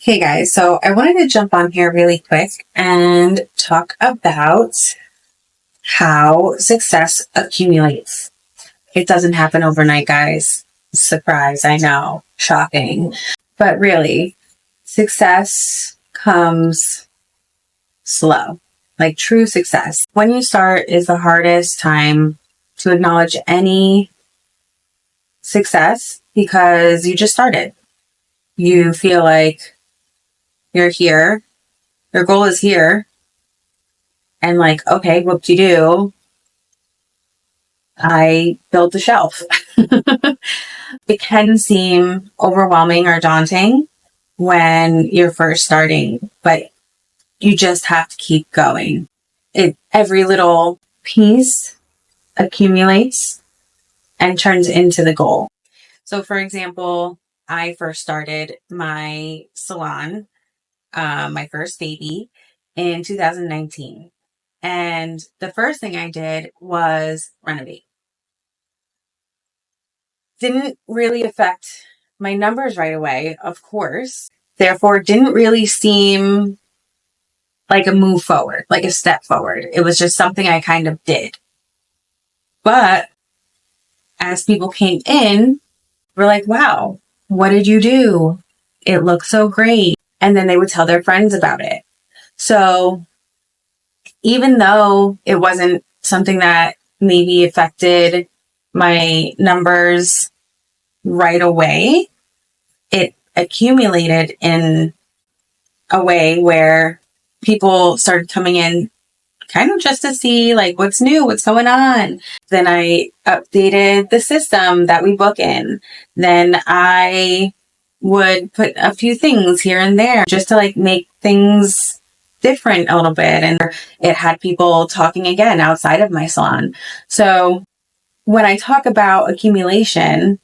Hey guys, so I wanted to jump on here really quick and talk about how success accumulates. It doesn't happen overnight, guys. Surprise, I know. Shocking. But really, success comes slow, like true success. When you start is the hardest time to acknowledge any success because you just started. You feel like you're here, your goal is here, and like, okay, whoop-de-doo, I built a shelf. It can seem overwhelming or daunting when you're first starting, but you just have to keep going. Every little piece accumulates and turns into the goal. So for example, I first started my salon, my first baby, in 2019. And the first thing I did was renovate. Didn't really affect my numbers right away, of course. Therefore, didn't really seem like a move forward, like a step forward. It was just something I kind of did. But as people came in, we're like, wow, what did you do? It looks so great. And then they would tell their friends about it. So even though it wasn't something that maybe affected my numbers right away, it accumulated in a way where people started coming in kind of just to see like what's new, what's going on. Then I updated the system that we book in. Then I would put a few things here and there just to like make things different a little bit. And it had people talking again outside of my salon. So when I talk about accumulation,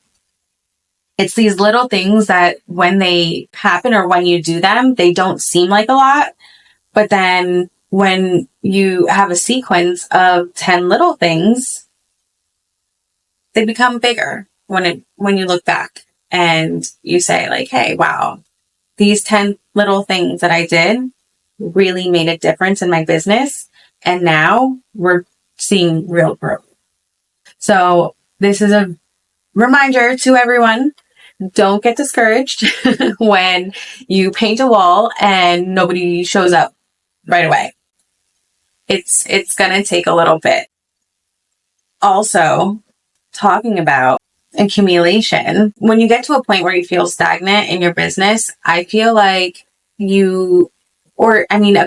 it's these little things that when they happen or when you do them, they don't seem like a lot. But then when you have a sequence of 10 little things, they become bigger when you look back and you say like, hey, wow, these 10 little things that I did really made a difference in my business. And now we're seeing real growth. So this is a reminder to everyone. Don't get discouraged when you paint a wall and nobody shows up right away. It's going to take a little bit. Also, talking about accumulation, when you get to a point where you feel stagnant in your business, I feel like a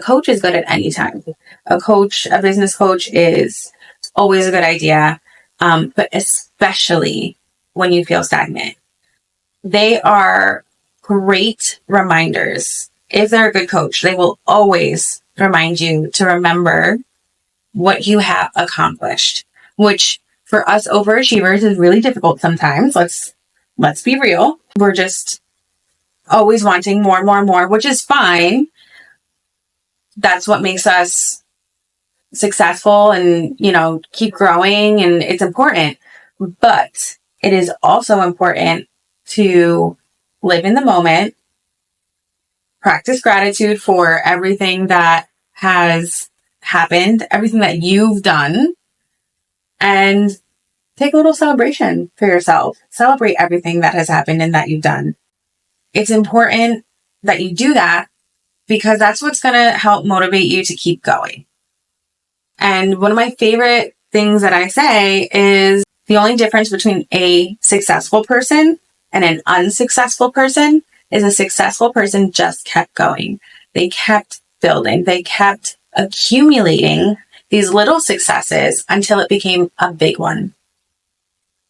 coach is good at any time. A business coach is always a good idea, but especially when you feel stagnant. They are great reminders. If they're a good coach, they will always remind you to remember what you have accomplished, which for us overachievers is really difficult sometimes. Let's be real. We're just always wanting more and more and more, which is fine. That's what makes us successful and, keep growing, and it's important. But it is also important to live in the moment, practice gratitude for everything that has happened, everything that you've done, and take a little celebration for yourself. Celebrate everything that has happened and that you've done. It's important that you do that because that's what's going to help motivate you to keep going. And one of my favorite things that I say is the only difference between a successful person and an unsuccessful person is a successful person just kept going. They kept building. They kept accumulating these little successes until it became a big one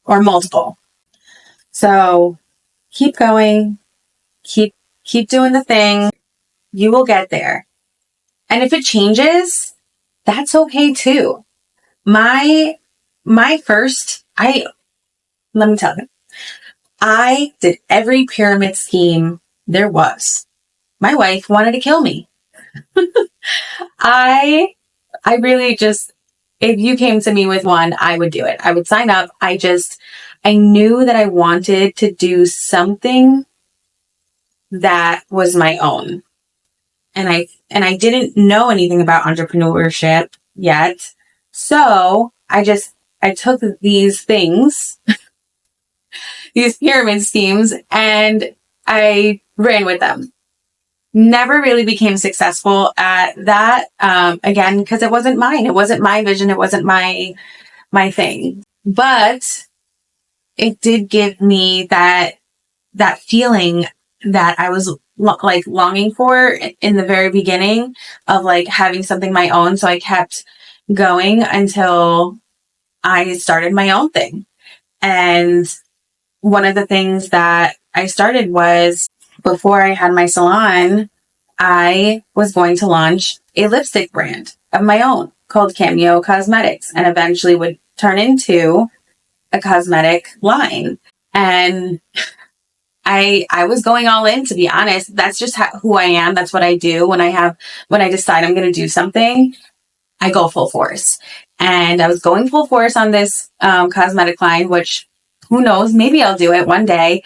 or multiple. So keep going, keep doing the thing. You will get there. And if it changes, that's okay too. Let me tell you, I did every pyramid scheme there was. My wife wanted to kill me. I really just, if you came to me with one, I would do it. I would sign up. I knew that I wanted to do something that was my own. And I didn't know anything about entrepreneurship yet. So I took these things, these pyramid schemes, and I ran with them. Never really became successful at that. Again, because it wasn't mine. It wasn't my vision. It wasn't my thing. But it did give me that feeling that I was like longing for in the very beginning of like having something my own. So I kept going until I started my own thing. And one of the things that I started was, before I had my salon, I was going to launch a lipstick brand of my own called Cameo Cosmetics, and eventually would turn into a cosmetic line. And I was going all in, to be honest. That's just who I am. That's what I do. When I decide I'm going to do something, I go full force. And I was going full force on this cosmetic line, which, who knows, maybe I'll do it one day.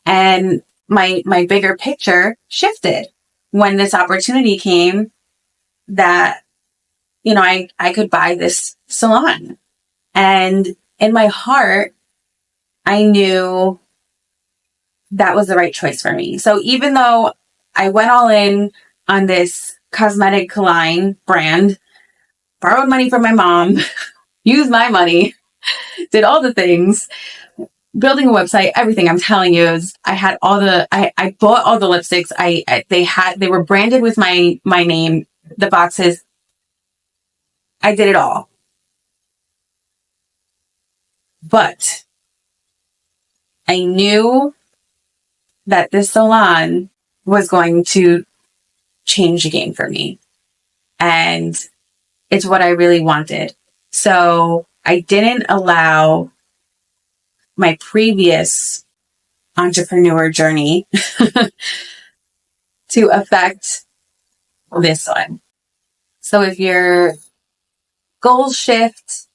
And my bigger picture shifted when this opportunity came that, I could buy this salon. And in my heart, I knew that was the right choice for me. So even though I went all in on this cosmetic line brand, borrowed money from my mom, used my money, did all the things, building a website, everything, I'm telling you, I bought all the lipsticks. They were branded with my name, the boxes. I did it all. But I knew that this salon was going to change the game for me. And it's what I really wanted. So I didn't allow my previous entrepreneur journey to affect this one. So if your goals shift,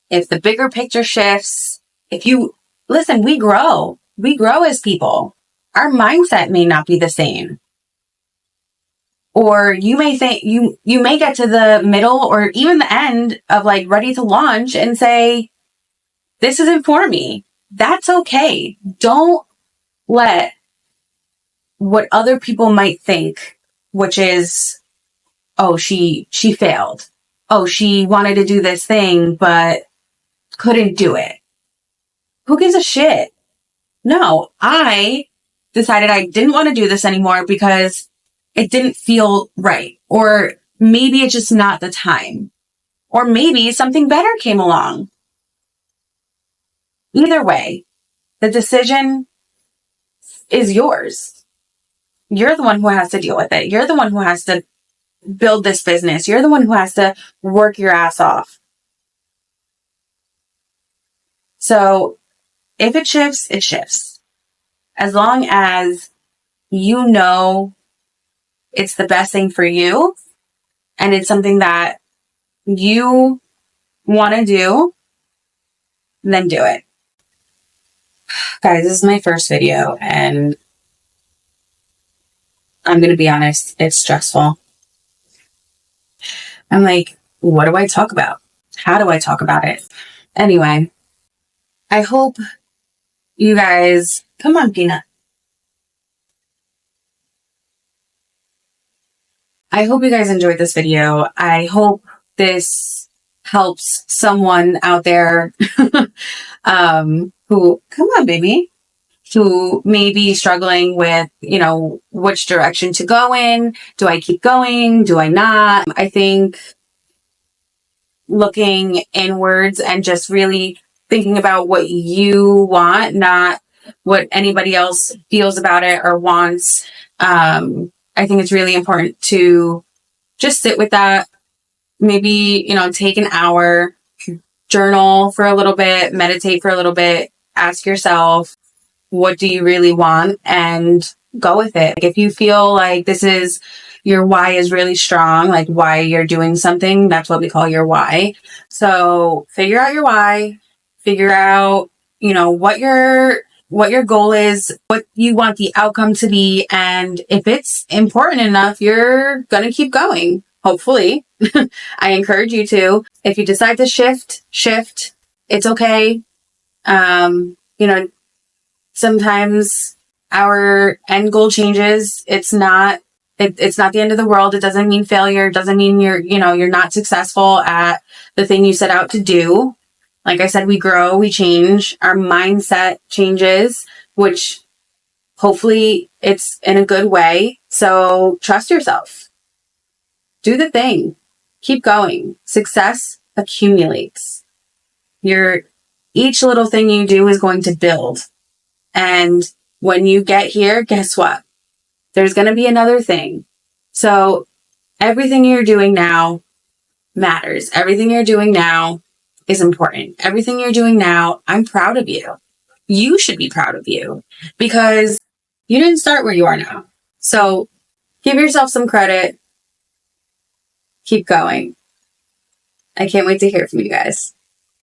if the bigger picture shifts, we grow as people. Our mindset may not be the same. Or you may think you may get to the middle or even the end of like ready to launch and say, this isn't for me. That's okay. Don't let what other people might think, which is, oh, she failed. Oh, she wanted to do this thing, but couldn't do it. Who gives a shit? No, I decided I didn't want to do this anymore because it didn't feel right. Or maybe it's just not the time. Or maybe something better came along. Either way, the decision is yours. You're the one who has to deal with it. You're the one who has to build this business. You're the one who has to work your ass off. So if it shifts, it shifts. As long as you know it's the best thing for you and it's something that you want to do, then do it. Guys, this is my first video and I'm going to be honest, it's stressful. I'm like, what do I talk about? How do I talk about it? Anyway, I hope you guys, come on, Peanut. I hope you guys enjoyed this video. I hope this helps someone out there who, come on, baby, who may be struggling with, which direction to go in. Do I keep going? Do I not? I think looking inwards and just really thinking about what you want, not what anybody else feels about it or wants. I think it's really important to just sit with that. Maybe, take an hour, journal for a little bit, meditate for a little bit, ask yourself, what do you really want? And go with it. If you feel like your why is really strong, like why you're doing something, that's what we call your why. So figure out your why, figure out, what your what your goal is, what you want the outcome to be. And if it's important enough, you're going to keep going. Hopefully. I encourage you to. If you decide to shift. It's okay. Sometimes our end goal changes. It's not the end of the world. It doesn't mean failure. It doesn't mean you're not successful at the thing you set out to do. Like I said, we grow, we change, our mindset changes, which hopefully it's in a good way. So trust yourself. Do the thing. Keep going. Success accumulates. Each little thing you do is going to build. And when you get here, guess what? There's going to be another thing. So everything you're doing now matters. Everything you're doing now is important. Everything you're doing now, I'm proud of you. You should be proud of you because you didn't start where you are now. So give yourself some credit. Keep going. I can't wait to hear from you guys.